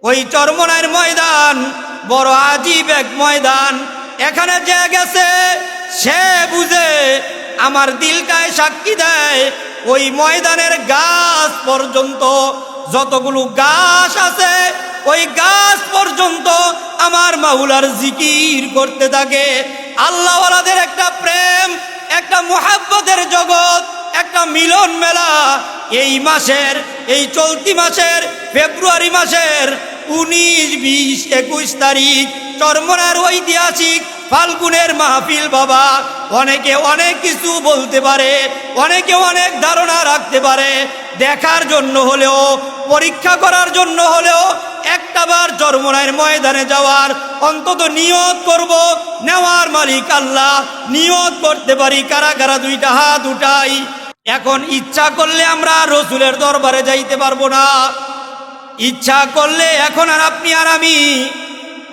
ওই চরমনাইয়ের ময়দান বড় আজীব এক ময়দান। এখানে যে গেছে সে বুঝে, আমার দিলটায় সাক্ষী দেয়। ওই ময়দানের গাছ পর্যন্ত, যতগুলো গাছ আছে ওই গাছ পর্যন্ত আমার মাওলার জিকির করতে থাকে। আল্লাহওয়ালাদের একটা প্রেম, একটা মুহাব্বতের জগৎ, একটা মিলন মেলা। এই মাসের, এই চলতি মাসের ফেব্রুয়ারি মাসের 19, 20, 21 তারিখ চরমনার ঐতিহাসিক ফাল্গুনের মাহফিল। বাবা, অনেকে অনেক কিছু বলতে পারে, অনেকে অনেক ধারণা রাখতে পারে। দেখার জন্য হলেও, পরীক্ষা করার জন্য হলেও একটাবার চরমনাইয়ের ময়দানে যাওয়ার অন্তত নিয়ত করব। নেওয়ার মালিক আল্লাহ। নিয়ত করতে পারি কারা কারা? দুইটা হাত উঠাই। এখন ইচ্ছা করলে আমরা রসুলের দরবারে যাইতে পারবো না। ইচ্ছা করলে এখন আর আপনি আর আমি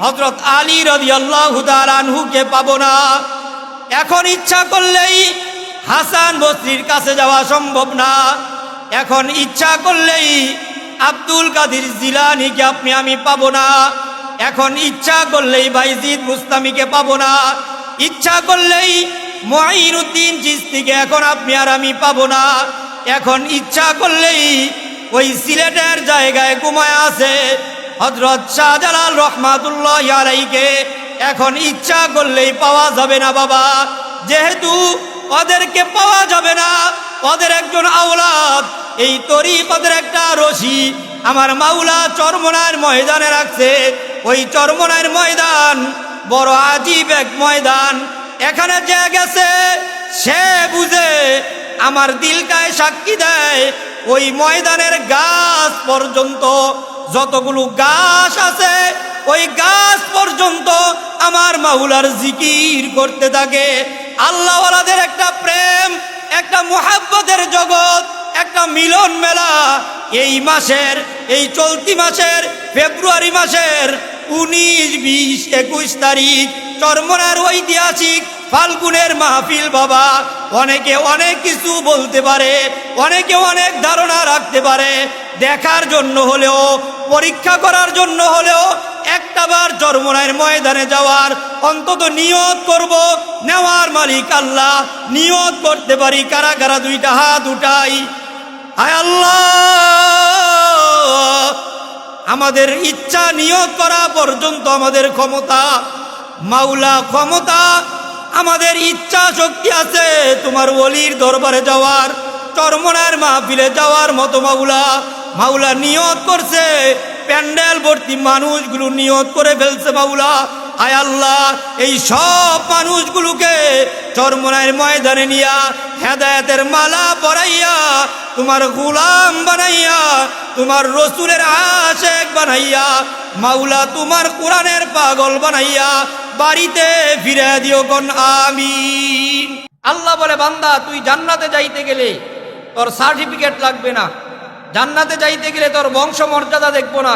হযরত আলী রাদিয়াল্লাহু তাআলা আনহুকে পাবো না। এখন ইচ্ছা করলেই হাসান বসরির কাছে যাওয়া সম্ভব না। এখন ইচ্ছা করলেই আব্দুল কাদের জিলানীকে আপনি আমি পাবো না। এখন ইচ্ছা করলেই বাইজিদ বুস্তামিকে পাবো না। ইচ্ছা করলেই মুঈনুদ্দিন চিশতিকে এখন আপনি আর আমি পাবো না। এখন ইচ্ছা করলেই ওই সিলেটের জায়গায় ঘুমায় আছে হযরত শাহজালাল রহমাতুল্লাহি আলাইহিকে এখন ইচ্ছা করলেই পাওয়া যাবে না বাবা। যেহেতু ওদেরকে পাওয়া যাবে না, ওদের একজন আওলাদ, এই তরিকতের একটা রশি আমার মাওলা চরমনাইয়ের ময়দানে রাখছে। ওই চরমনাইয়ের ময়দান বড় আজীব এক ময়দান। এখানে যে গেছে সে বুঝে, আমার দিলটায় সাক্ষী দেয়। ওই ময়দানের গাছ পর্যন্ত, যতগুলো গাছ আছে ওই গাছ পর্যন্ত আমার মাওলার জিকির করতে থাকে। আল্লাহওয়ালাদের একটা প্রেম, একটা মুহাব্বতের জগৎ, একটা মিলন মেলা। এই মাসের, এই চলতি মাসের ফেব্রুয়ারি মাসের 19, 20, 21 তারিখ চরমনার ঐতিহাসিক ফাল্গুনের মাহফিল। বাবা, অনেকে অনেক কিছু বলতে পারে, অনেকে অনেক ধারণা রাখতে পারে। দেখার জন্য হলেও, পরীক্ষা করার জন্য হলেও একটাবার চরমনাইয়ের ময়দানে যাওয়ার অন্তত নিয়ত করব। নেওয়ার মালিক আল্লাহ। নিয়ত করতে পারি কারা কারা? দুইটা হাত উঠাই। হায় আল্লাহ, আমাদের ইচ্ছা নিয়ত করা পর্যন্ত আমাদের ক্ষমতা, মাওলা ক্ষমতা, আমাদের ইচ্ছা শক্তি আছে তোমার ওলির দরবারে যাওয়ার, চরমনাইয়ের মাহফিলে যাওয়ার মতো। মাওলা, মাওলা নিয়ত করছে, প্যান্ডেল ভর্তি মানুষগুলো নিয়ত করে ফেলছে। মাওলা, আয় আল্লাহ, এই সব মানুষগুলোকে চরমনাইয়ের ময়দানে নিয়া হেদায়েতের মালা পরাইয়া, তোমার গোলাম বানাইয়া, তোমার রসুলের আশেক বানাইয়া, মাওলা তোমার কোরআনের পাগল বানাইয়া বাড়িতে ফিরে দিও কোন আমিন। আল্লাহ বলে, বান্দা তুই জান্নাতে যাইতে গেলে তোর সার্টিফিকেট লাগবে না। জান্নাতে যাইতে গেলে তোর বংশ মর্যাদা দেখবো না,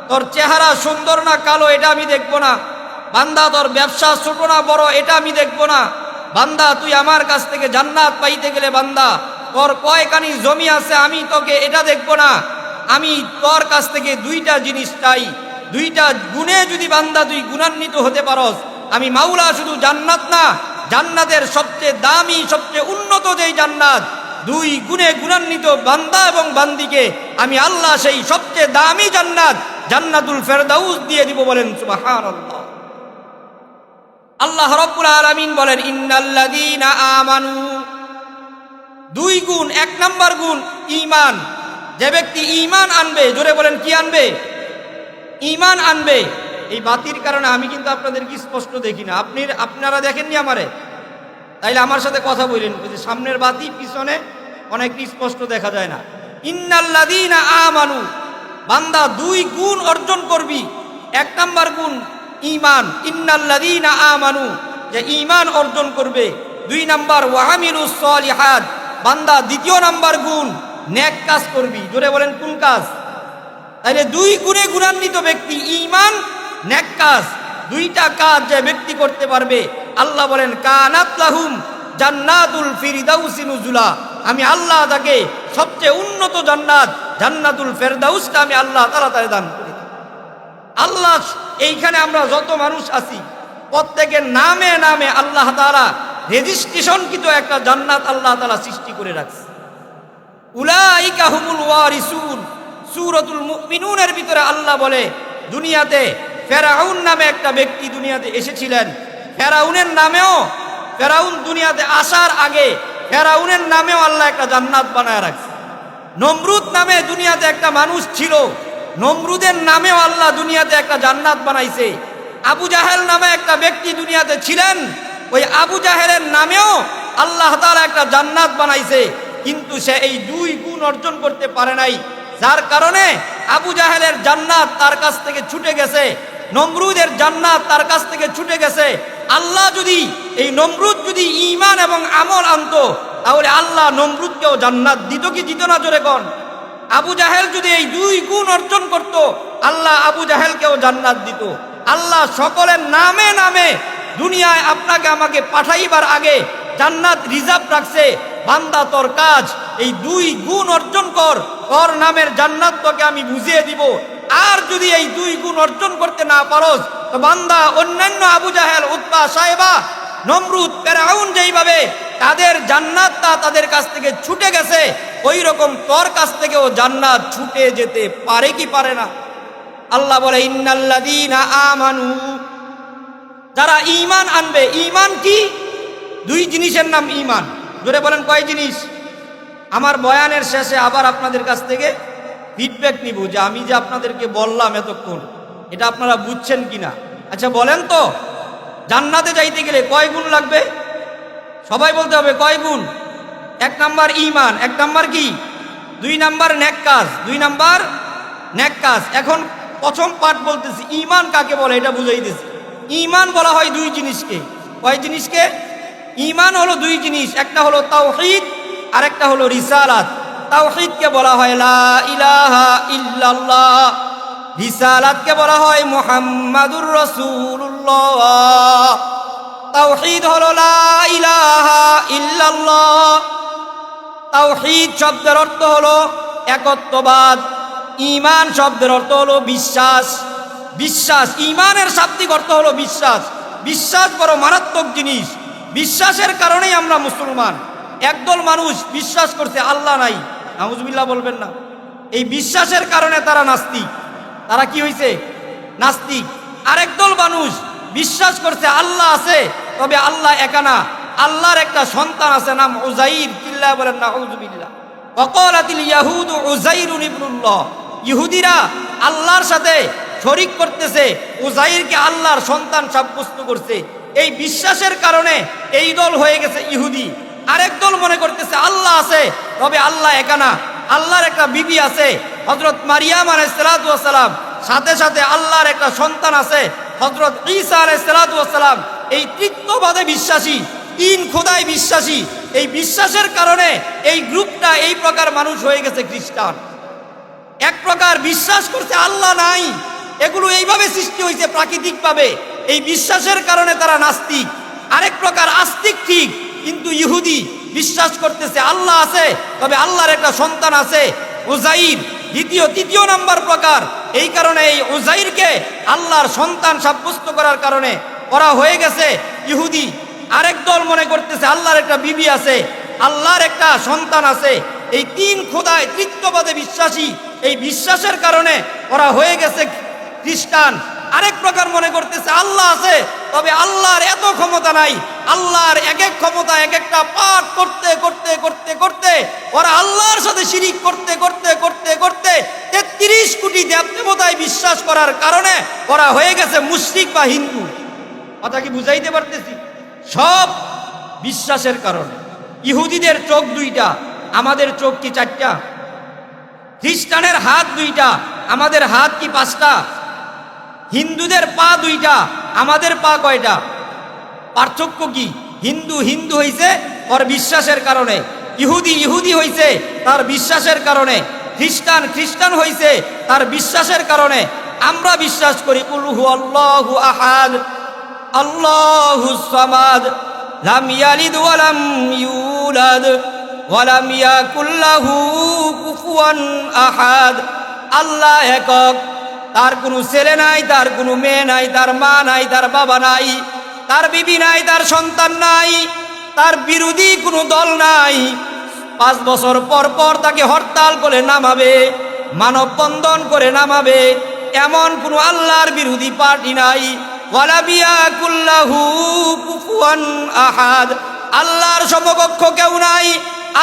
তোর চেহারা সুন্দর না কালো এটা আমি দেখবো না। বান্দা তোর ব্যবসা ছোট না বড় এটা আমি দেখবো না। বান্দা তুই আমার কাছ থেকে জান্নাত পাইতে গেলে বান্দা তোর কয়খানি জমি আছে আমি তোকে এটা দেখবো না। আমি তোর কাছ থেকে দুইটা জিনিস চাই। দুইটা গুণে যদি বান্দা তুই গুণান্বিত হতে পারস, আমি মাওলা শুধু জান্নাত না, জান্নাতের সবচেয়ে দামি, সবচেয়ে উন্নত যেই জান্নাত, দুই গুণে গুণান্বিত বান্দা এবং বান্দিকে আমি আল্লাহ সেই সবচেয়ে দামি জান্নাত, জান্নাতুল ফেরদাউস দিয়ে দিব। বলেন সুবহানাল্লাহ। আল্লাহ রাব্বুল আলামিন বলেন, ইন্নাল্লাযীনা আমানু, দুই গুণ। এক নাম্বার গুণ ঈমান। যে ব্যক্তি ঈমান আনবে, জোরে বলেন কি আনবে? ঈমান আনবে। এই বাতির কারণে আমি কিন্তু আপনাদেরকে স্পষ্ট দেখি না। আপনারা দেখেননি আমারে? তাইলে আমার সাথে কথা বলেন। সামনের বাতি, পিছনে অনেক স্পষ্ট দেখা যায় না। ইন্নাল্লাযীনা আমানু, বান্দা দুই গুণ অর্জন করবি। এক নাম্বার গুণ ঈমান, ইন্নাল্লাযীনা আমানু, যে ঈমান অর্জন করবে। দুই নাম্বার ওয়া আমিলুস সলিহাত, বান্দা দ্বিতীয় নাম্বার গুণ নেক কাজ করবি। জোরে বলেন কোন কাজ? তাইলে দুই গুণে গুণান্বিত ব্যক্তি, ঈমান, নেক কাজ, দুইটা কাজ যে ব্যক্তি করতে পারবে, আল্লাহ বলেন কানাত লাহুম জান্নাতুল ফিরদাউসি নুজুলা, আমি আল্লাহ তাকে সবচেয়ে উন্নত জান্নাত, জান্নাতুল ফেরদাউসটা আমি আল্লাহ তাআলা তাকে দান করি। আল্লাহ এইখানে আমরা যত মানুষ আছি প্রত্যেকের নামে নামে আল্লাহ তাআলা রেজিস্ট্রেশনকৃত একটা জান্নাত আল্লাহ তাআলা সৃষ্টি করে রাখছে। উলাইকা হুমুল ওয়ারিসুন, সূরাতুল মুমিনুনের ভিতরে আল্লাহ বলে দুনিয়াতে ফেরাউন নামে একটা ব্যক্তি দুনিয়াতে এসেছিলেন। ফেরাউনের নামেও, ফেরাউন দুনিয়াতে আসার আগে ফেরাউনের নামেও আল্লাহ একটা জান্নাত বানায় রাখছে। নমরুদ নামে দুনিয়াতে একটা মানুষ ছিল, নমরুদের নামেও আল্লাহ দুনিয়াতে একটা জান্নাত বানাইছে। আবু জাহেল নামে একটা ব্যক্তি দুনিয়াতে ছিলেন, ওই আবু জাহেলের নামেও আল্লাহ তাআলা একটা জান্নাত বানাইছে। কিন্তু সে এই দুই গুণ অর্জন করতে পারে নাই, যার কারণে আবু জাহেলের জান্নাত তার কাছ থেকে ছুটে গেছে, নমরুদের জান্নাত তার কাছ থেকে ছুটে গেছে। আল্লাহ যদি এই নমরুদ যদি ঈমান এবং আমল আনতো তাহলে আল্লাহ নমরুদকেও জান্নাত দিত কি দিত না? জোরে কোন। আবু জাহেল যদি এই দুই গুণ অর্জন করত আল্লাহ আবু জাহেলকেও জান্নাত দিত। আল্লাহ সকলের নামে নামে দুনিয়ায় আপনাকে আমাকে পাঠাইবার আগে জান্নাত রিজার্ভ রাখছে। বান্দা তোর কাজ এই দুই গুণ অর্জন কর, তোর নামের জান্নাত তোকে আমি বুঝিয়ে দিব। আর যদি এই দুই গুণ অর্জন করতে না পারোস তো বান্দা অন্যান্য আবু জাহেল, উতবা, সাইবা, নমরুদ, ফেরাউন যেইভাবে তাদের জান্নাতটা তাদের কাছ থেকে ছুটে গেছে, ওই রকম তোর কাছ থেকেও জান্নাত ছুটে যেতে পারে কি পারে না? আল্লাহ বলে ইন্নাল্লাযীনা আমানু, যারা ঈমান আনবে। ঈমান কি? দুই জিনিসের নাম ঈমান। জোরে বলেন কয় জিনিস? আমার বয়ানের শেষে আবার আপনাদের কাছ থেকে ফিডব্যাক নিব যে আমি যে আপনাদেরকে বললাম এতক্ষণ এটা আপনারা বুঝছেন কিনা। আচ্ছা বলেন তো, জান্নাতে যাইতে গেলে কয় গুণ লাগবে? সবাই বলতে হবে কয় গুণ? এক নাম্বার ঈমান, এক নাম্বার কি? দুই নাম্বার নেক কাজ, দুই নাম্বার নেক কাজ। এখন প্রথম পাঠ বলতেছি, ঈমান কাকে বলে এটা বুঝাইতেছি। ঈমান বলা হয় দুই জিনিসকে। কয় জিনিসকে? ঈমান হলো দুই জিনিস, একটা হলো তাওহীদ আর একটা হলো রিসালাত। তাওহীদকে বলা হয় লা ইলাহা ইল্লাল্লাহ, রিসালাতকে বলা হয় মুহাম্মাদুর রাসূলুল্লাহ। তাওহীদ হলো লা ইলাহা ইল্লাল্লাহ। তাওহীদ শব্দের অর্থ হলো একত্ববাদ, ঈমান শব্দের অর্থ হলো বিশ্বাস। বিশ্বাস, ঈমানের শাব্দিক অর্থ হলো বিশ্বাস। বিশ্বাস বড় মারাত্মক জিনিস। বিশ্বাসের কারণেই আমরা মুসলমান। একদল মানুষ বিশ্বাস করছে আল্লাহ নাই, নাউজুবিল্লাহ বলবেন না। এই বিশ্বাসের কারণে তারা নাস্তিক। তারা কি হয়েছে? নাস্তিক। আরেক দল মানুষ বিশ্বাস করছে আল্লাহ আছে, তবে আল্লাহ একা না, আল্লাহর একটা সন্তান আছে, নাম উযাইর। চিল্লায় বলেন নাউজুবিল্লাহ। ওয়াকালাতিল ইয়াহুদু উযাইরুন ইবনুল্লাহ, ইহুদিরা আল্লাহর সাথে শরীক করতেছে, উযাইরকে আল্লাহর সন্তান সাব্যস্ত করছে। এই বিশ্বাসের কারণে এই দল হয়ে গেছে ইহুদি। আরেক দল মনে করতেছে আল্লাহ আছে, তবে আল্লাহ একা না, আল্লাহর একটা বিবি আছে হযরত মারিয়াম আলাইহিস সালাতু ওয়াস সালাম, সাথে সাথে আল্লাহর একটা সন্তান আছে হযরত ঈসা আলাইহিস সালাতু ওয়াস সালাম। এই তৃতীয়বাদে বিশ্বাসী, তিন খোদায় বিশ্বাসী। এই বিশ্বাসের কারণে এই গ্রুপটা এই প্রকার মানুষ হয়ে গেছে খ্রিস্টান। এক প্রকার বিশ্বাস করছে আল্লাহ নাই, এগুলো এইভাবে সৃষ্টি হয়েছে প্রাকৃতিকভাবে। এই বিশ্বাসের কারণে তারা নাস্তিক। আরেক প্রকার আস্তিক ঠিক, কিন্তু ইহুদি বিশ্বাস করতেছে আল্লাহ আছে, তবে আল্লাহর একটা সন্তান আছে উযাইর, তৃতীয় নাম্বার প্রকার। এই কারণে এই উযাইরকে আল্লাহর সন্তান সাব্যস্ত করার কারণে ওরা হয়ে গেছে ইহুদি। আরেক দল মনে করতেছে আল্লাহর একটা বিবি আছে, আল্লাহর একটা সন্তান আছে। এই তিন খোদায় তৃতীয়বাদে বিশ্বাসী, এই বিশ্বাসের কারণে ওরা হয়ে গেছে খ্রিস্টান। আরেক প্রকার মনে করতেছে আল্লাহ আছে, তবে আল্লাহর এত ক্ষমতা নাই, আল্লাহর এক এক ক্ষমতা এক একটা পাঠ করতে করতে করতে করতে ওরা আল্লাহর সাথে শিরিক করতে করতে করতে করতে ৩৩ কোটি দেবতায় বিশ্বাস করার কারণে ওরা হয়ে গেছে মুশরিক বা হিন্দু। কথা কি বুঝাইতে পারতেছি? সব বিশ্বাসের কারণে। ইহুদিদের চোখ দুইটা, আমাদের চোখ কি চারটা? খ্রিস্টানের হাত দুইটা, আমাদের হাত কি পাঁচটা? হিন্দুদের পা দুইটা, আমাদের পা কয়টা? পার্থক্য কি? হিন্দু হিন্দু হইছে ওর বিশ্বাসের কারণে, ইহুদি ইহুদি হইছে তার বিশ্বাসের কারণে, খ্রিস্টান খ্রিস্টান হইছে তার বিশ্বাসের কারণে। আমরা বিশ্বাস করি কুল হুয়াল্লাহু আহাদ, আল্লাহুস সামাদ, লাম ইয়ালিদ ওয়া লাম ইউলাদ ওয়া লাম ইয়াকুল লাহু কুফুয়ান আহাদ। আল্লাহ একক, তার কোনো ছেলে নাই, তার কোনো মেয়ে নাই, তার মা নাই, তার বাবা নাই, তার বিবি নাই, তার সন্তান নাই, তার বিরোধী কোনো দল নাই। 5 বছর পর পর তাকে হরতাল করে নামাবে, মানববন্ধন করে নামাবে, এমন কোনো আল্লাহর বিরোধী পার্টি নাই। ওয়ালা বিয়াকুল্লাহু কুফুয়ান আহাদ, আল্লাহর সমকক্ষ কেউ নাই।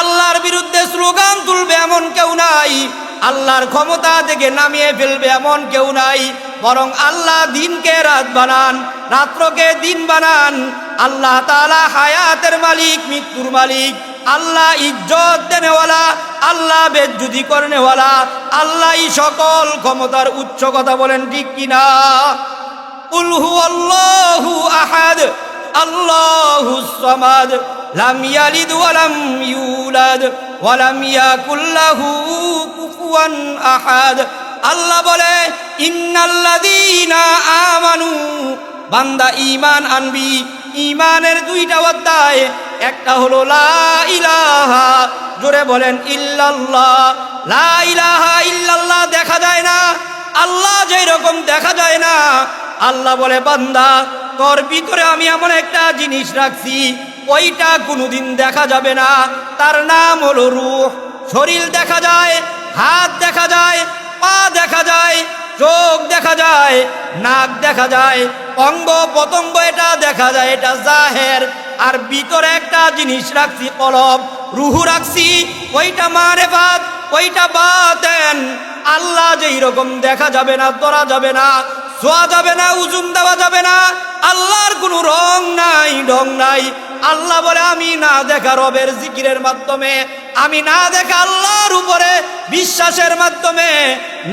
আল্লাহর বিরুদ্ধে স্লোগান তুলবে এমন কেউ নাই, আল্লাহর ক্ষমতা থেকে নামিয়ে ফেলবে এমন কেউ নাই। বরং আল্লাহ দিনকে রাত বানান, রাত্রকে দিন বানান। আল্লাহ তাআলা হায়াতের মালিক, মৃত্যুর মালিক। আল্লাহ ইজ্জত দেনেওয়ালা, আল্লাহ বেজ্জুতি করনেওয়ালা, আল্লাহই সকল ক্ষমতার উচ্চ। কথা বলেন ঠিক কিনা? কুল হুয়াল্লাহু আহাদ আল্লাহুস সামাদ লাম ইয়ালিদ ওয়া লাম ইউলাদ ওয়া লাম ইয়াকুল লাহু কুফুয়ান আহাদ। আল্লাহ বলে, ইন্নাল্লাযীনা আমানু, বান্দা ঈমান আনবি। ঈমানের 2টা অধ্যায়, একটা হলো লা ইলাহা, জোরে বলেন ইল্লাল্লাহ। লা ইলাহা ইল্লাল্লাহ দেখা যায় না, আল্লাহ যেই রকম দেখা যায় না। আল্লাহ বলে, বান্দা তোর ভিতরে আমি এমন একটা জিনিস রাখছি, ওইটা কোনোদিন দেখা যাবে না। তার নাম হলো রূহ। শরীর দেখা যায়, হাত দেখা যায়, পা দেখা যায়, চোখ দেখা যায়, নাক দেখা যায়, অঙ্গ পতঙ্গ এটা দেখা যায়, এটা জাহের। আর ভিতরে একটা জিনিস রাখছি, কলব, রুহু রাখছি, ওইটা মারেফাত, ওইটা বাতেন। আল্লাহ যেই রকম দেখা যাবে না, ধরা যাবে না, ছোঁয়া যাবে না, ওজন দেওয়া যাবে না। আল্লাহর কোনো রং নাই, ঢং নাই। আল্লাহ বলে, আমি না দেখা রবের জিকিরের মাধ্যমে, আমি না দেখা আল্লাহর উপরে বিশ্বাসের মাধ্যমে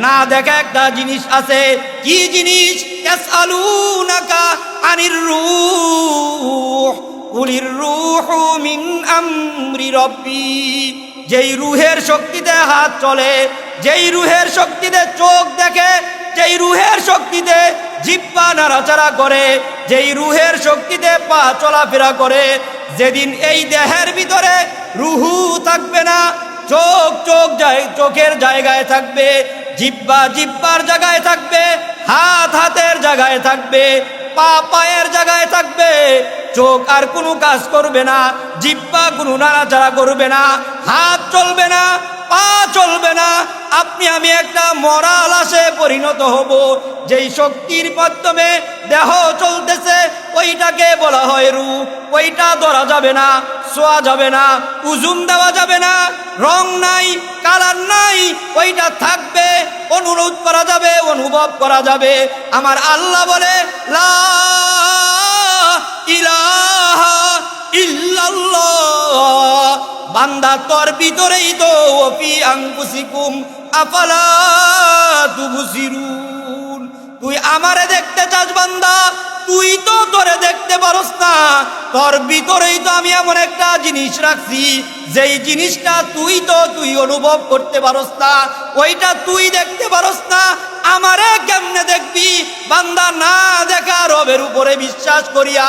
না দেখা একটা জিনিস আছে। কি জিনিস? ইয়াসআলুনাকা আনির রূহ কুলির রূহু মিন আমরি রব্বি। যেই রুহের শক্তিতে হাত চলে, যেই রুহের শক্তিতে চোখ দেখে, যেই রুহের শক্তিতে জিহ্বা নাড়াচাড়া করে, যেই রুহের শক্তিতে পা চলাফেরা করে, যেদিন এই দেহের ভিতরে রুহু থাকবে না, চোখের জায়গায় থাকবে, জিহ্বা জিহ্বার জায়গায় থাকবে, হাত হাতের জায়গায় থাকবে, পা পায়ের জায়গায় থাকবে, চোখ আর কোনো কাজ করবে না, জিহ্বা কোনো নাড়াচাড়া করবে না, হাত চলবে না, পা চলবে না। আপনি আমি একটা মরা লাশে পরিণত হব। যেই শক্তির মাধ্যমে দেহ চলতেছে, ওইটাকে বলা হয় রূহ। ওইটা ধরা যাবে না, ছোঁয়া যাবে না, ওজন দেওয়া যাবে না, রং নাই, কালার নাই, ওইটা থাকবে, অনুরোধ করা যাবে, অনুভব করা যাবে। আমার আল্লাহ বলে, লা ইলাহা ইল্লাল্লাহ। বান্দা তোর ভিতরেই তো, ফি আনফুসিকুম আফালা তুবসিরুন। তুই আমারে দেখতে চাস বান্দা, তুই তো তোরে দেখতে পারস না। তোর ভিতরেই তো আমি এমন একটা জিনিস রাখছি, যেই জিনিসটা তুই অনুভব করতে পারস না, ওইটা তুই দেখতে পারস না। আমারে কেমনে দেখবি? বান্দা না দেখা রবের উপরে বিশ্বাস করিয়া,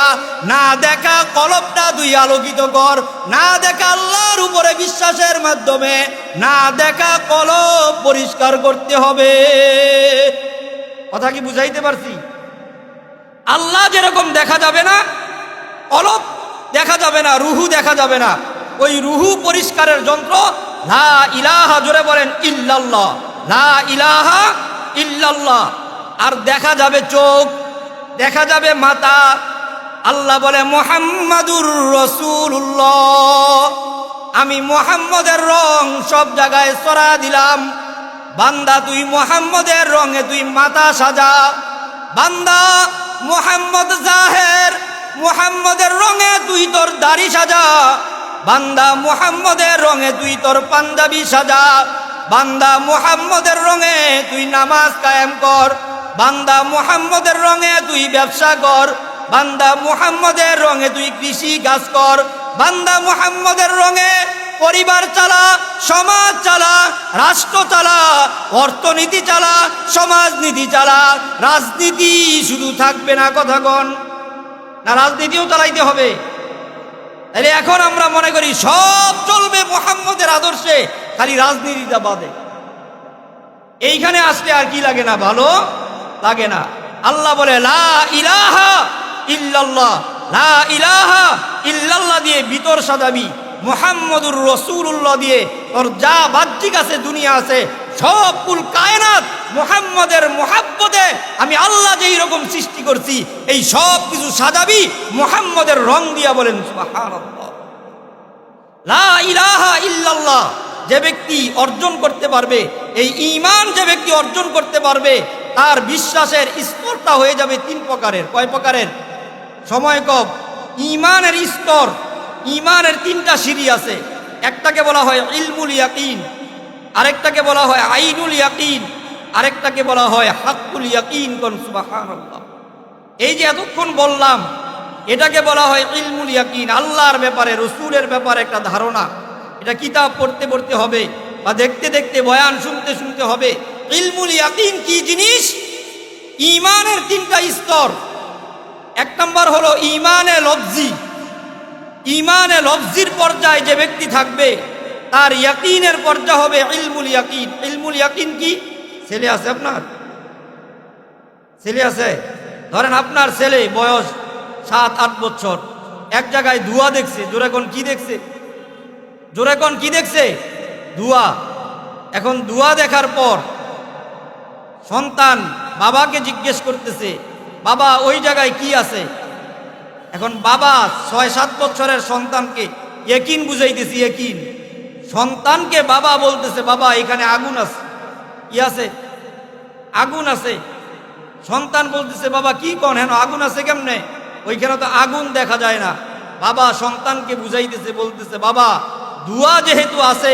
না দেখা কলবটা তুই আলোকিত কর, না দেখা আল্লাহর উপরে বিশ্বাসের মাধ্যমে না দেখা কলব পরিষ্কার করতে হবে। কথা কি বুঝাইতে পারছি? আল্লাহ যেরকম দেখা যাবে না, কলব দেখা যাবে না, রুহু দেখা যাবে না, ওই রুহু পরিষ্কারের যন্ত্র লা ইলাহা, জোরে বলেন ইল্লাল্লাহ, লা ইলাহা ইল্লাল্লাহ। আর দেখা যাবে চোখ, দেখা যাবে মাথা। আল্লাহ বলে, মুহাম্মাদুর রাসূলুল্লাহ, আমি মুহাম্মদের রং সব জায়গায় ছড়া দিলাম। বান্দা তুই মুহাম্মদের রঙে তুই মাথা সাজা। বান্দা মুহাম্মদ জাহের, মুহাম্মদের রঙে তুই তোর দাড়ি সাজা। বান্দা মুহাম্মদের রঙে তুই তোর পাঞ্জাবি সাজা। বান্দা মুহাম্মদের রঙে তুই নামাজ কায়েম কর। বান্দা মুহাম্মদের রঙে তুই ব্যবসা কর। বান্দা মুহাম্মদের রঙে তুই কৃষি কাজ কর। বান্দা মুহাম্মদের রঙে পরিবার চালা, সমাজ চালা, রাষ্ট্র চালা, অর্থনীতি চালা, সমাজনীতি চালা। রাজনীতি শুধু থাকবে না, কথা কন না, রাজনীতিও চালাইতে হবে। তাহলে এখন আমরা মনে করি সব চলবে মুহাম্মদের আদর্শে, খালি রাজনীতিটা বাদে। এইখানে আসলে আর কি লাগে না? ভালো লাগে না। আল্লাহ বলে লা ইলাহা ইল্লাল্লাহ, লা ইলাহা ইল্লাল্লাহ দিয়ে ভিতর সাজাবি, মুহাম্মদুর রাসূলুল্লাহ দিয়ে তোর যা বাহ্যিক আছে দুনিয়া আছে সব কুল কায়নাত মুহাম্মদের মুহাব্বতে আমি আল্লাহ যেই রকম সৃষ্টি করছি এই সব কিছু সাজাবি মুহাম্মদের রং দিয়া। বলেন সুবহানাল্লাহ। লা ইলাহা ইল্লাল্লাহ যে ব্যক্তি অর্জন করতে পারবে, এই ঈমান যে ব্যক্তি অর্জন করতে পারবে, তার বিশ্বাসের স্তরটা হয়ে যাবে তিন প্রকারের। কয় প্রকারের? সময় কম। ঈমানের স্তর, ঈমানের তিনটা সিঁড়ি আছে। একটাকে বলা হয় ইলমুল ইয়াকিন, আরেকটাকে বলা হয় আইনুল ইয়াকিন, আরেকটাকে বলা হয় হাক্কুল ইয়াকিন। কোন সুবহানাল্লাহ। এই যে এতক্ষণ বললাম এটাকে বলা হয় ইলমুল ইয়াকিন, আল্লাহর ব্যাপারে রসুলের ব্যাপারে একটা ধারণা। এটা কিতাব পড়তে পড়তে হবে বা দেখতে দেখতে বয়ান শুনতে শুনতে হবে। ইলমুল ইয়াকিন কি জিনিস? ঈমানের তিনটা স্তর। এক নম্বর হলো ঈমানে লফজি। ঈমানে লফজির পর্যায়ে যে ব্যক্তি থাকবে তার ইয়াকিনের পর্যায় হবে ইলমুল ইয়াকিন। ইলমুল ইয়াকিন কি? ছেলে আছে আপনার? ছেলে আছে? ধরেন আপনার ছেলে বয়স 7-8 বছর, এক জায়গায় ধোঁয়া দেখছে। জোরে কোন কি দেখছে? জোরে কোন কি দেখছে? ধোঁয়া। এখন ধোঁয়া দেখার পর সন্তান বাবাকে জিজ্ঞেস করতেছে, বাবা ওই জায়গায় কি আছে? এখন বাবা 6-7 বছরের সন্তানকে ইয়াকিন বুঝাইতেছে। ইয়াকিন সন্তানকে বাবা বলতেছে, বাবা এখানে আগুন আছে। কি আছে? আগুন আছে। সন্তান বলতেছে, বাবা কি কোন? হেন আগুন আছে কেমনে? ওইখানে তো আগুন দেখা যায় না। বাবা সন্তানকে বুঝাইতেছে, বলতেছে, বাবা ধোঁয়া যেহেতু আছে,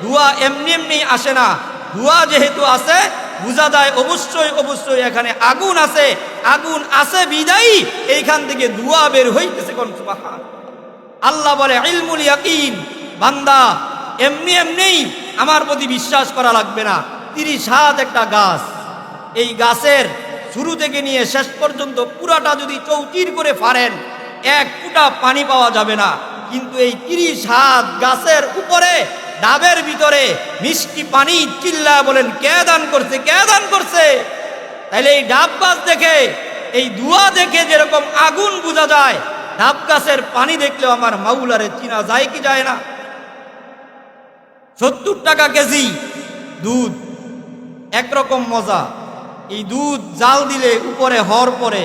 ধোঁয়া এমনি এমনি আসে না, ধোঁয়া যেহেতু আছে বুঝা যায় অবশ্যই অবশ্যই এখানে আগুন আছে। আগুন আছে বিদায়ী এইখান থেকে ধোঁয়া বের হইতেছে। কোন সুবহান। আল্লাহ বলে ইলমুল ইয়াকিন, বান্দা এমনি এমনি আমার প্রতি বিশ্বাস করা লাগবে না। 30 হাত একটা গাছ, এই গাছের শুরু থেকে নিয়ে শেষ পর্যন্ত পুরাটা যদি চৌচির করে ফাড়েন এক ফুটা পানি পাওয়া যাবে না। কিন্তু এই 30 হাত গাছের উপরে ডাবের ভিতরে মিষ্টি পানি চিল্লা বলেন কে দান করছে? কে দান করছে? তাইলে এই ডাব গাছ দেখে, এই ধোঁয়া দেখে যেরকম আগুন বোঝা যায়, ডাব গাছের পানি দেখলেও আমার মাওলারে চিনা যায় কি যায় না? 70 টাকা কেজি দুধ, একরকম মজা। এই দুধ জাল দিলে উপরে হর পরে,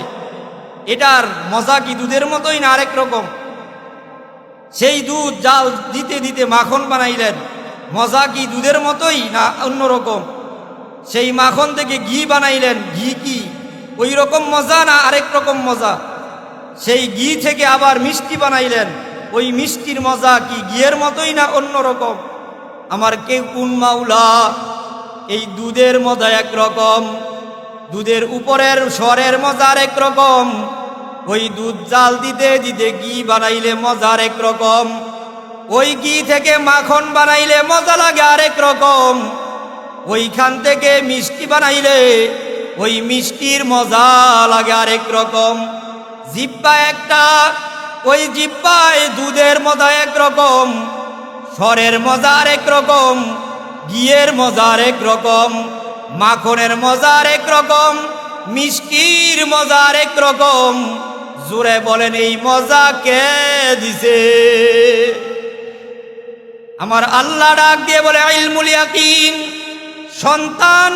এটার মজা কি দুধের মতোই না আরেক রকম? সেই দুধ জাল দিতে দিতে মাখন বানাইলেন, মজা কি দুধের মতোই না অন্যরকম? সেই মাখন থেকে ঘি বানাইলেন, ঘি কি ওই রকম মজা না আরেক রকম মজা? সেই ঘি থেকে আবার মিষ্টি বানাইলেন, ওই মিষ্টির মজা কি ঘিয়ের মতোই না অন্যরকম? আমার কেউ কোন মাওলা এই দুধের মজা একরকম, দুধের উপরের স্বরের মজার একরকম, ওই দুধ জাল দিতে দিতে ঘি বানাইলে মজার একরকম, ওই ঘি থেকে মাখন বানাইলে মজা লাগে আরেক রকম, ওইখান থেকে মিষ্টি বানাইলে ওই মিষ্টির মজা লাগে আরেক রকম। জিব্বা একটা, ওই জিব্বায় দুধের মজা একরকম, স্বরের মজা আরেক রকম, ঘিয়ের মজা আরেক রকম, মাখনের মজা আরেক রকম, মিষ্টির মজা আরেক রকম। জোরে বলেন এই মজা কে দিছে? আমার আল্লাহ ডাক দিয়ে বলে ইলমুল ইয়াকিন। সন্তান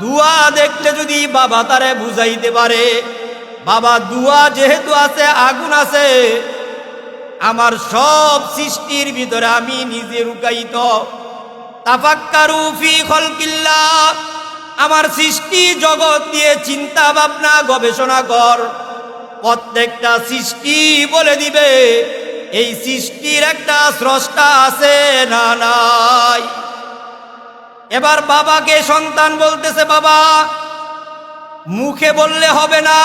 দুয়া দেখলে যদি বাবা তারে বুঝাইতে পারে, বাবা দুয়া যেহেতু আছে, আগুন আছে, আমার সব সৃষ্টির ভিতরে আমি নিজে রুকাইত। তাফাক্কারু ফি খালকিল্লাহ, আমার সৃষ্টি জগৎ দিয়ে চিন্তা ভাবনা গবেষণা কর। প্রত্যেকটা সৃষ্টি বলে দিবে এই সৃষ্টির একটা স্রষ্টা আছে না নাই। এবার বাবাকে সন্তান বলতেছে, বাবা মুখে বললে হবে না,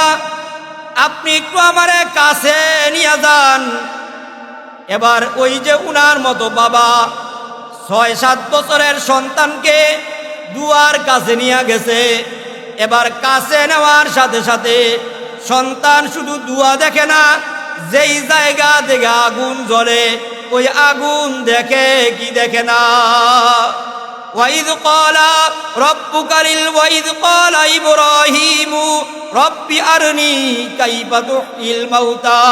আপনি একটু আমারে কাছে নিয়ে যান। এবার ওই যে উনার মতো বাবা 6-7 বছরের সন্তানকে দুয়ার কাছে নিয়ে গেছে। এবার কাছে নেওয়ার সাথে সাথে সন্তান শুধু দুয়া দেখে না, যেই জায়গা থেকে আগুন জ্বলে ওই আগুন দেখে কি দেখে না? ওয়াইদ ক্বালা রাব্বুকা ওয়াইদ ক্বালা ইব্রাহিমু রব্বি আরনি কাইফা তুহয়িল মাউতা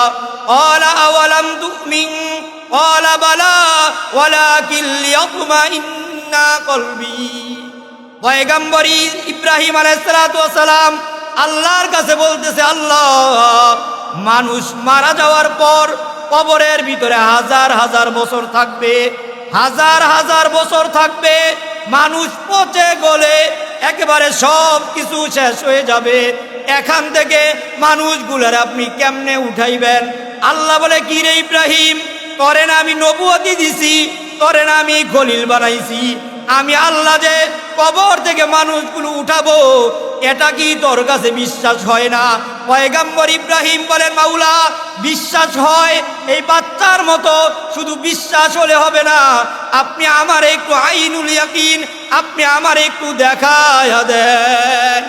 ক্বালা আওয়ালাম তুমিন ক্বালা বালা ওয়ালাকিন লিয়াতমাইন্না কলবি। পয়গম্বর ইব্রাহিম আলাইহিস সালাতু ওয়াস সালাম আল্লাহর কাছে বলতেছে, আল্লাহ, মানুষ মারা যাওয়ার পর কবরের ভিতরে হাজার হাজার বছর থাকবে, হাজার হাজার বছর থাকবে, মানুষ পচে গলে একেবারে সব কিছু শেষ হয়ে যাবে, এখান থেকে মানুষগুলোর আপনি কেমনে উঠাইবেন? আল্লাহ বলে, কি রে ইব্রাহিম, তরে না আমি নবুয়তি দিছি, তরে না আমি খলিল বানাইছি, আমি আল্লাহ যে কবর থেকে মানুষগুলো উঠাবো, এটা কি তোর কাছে বিশ্বাস হয় না? পয়গম্বর ইব্রাহিম বলেন, মাওলা, বিশ্বাস হয় এই বাচ্চার মতো, শুধু বিশ্বাস হলে হবে না, আপনি আমার একটু আইনুল ইয়াকিন, আপনি আমার একটু দেখায়া দেন।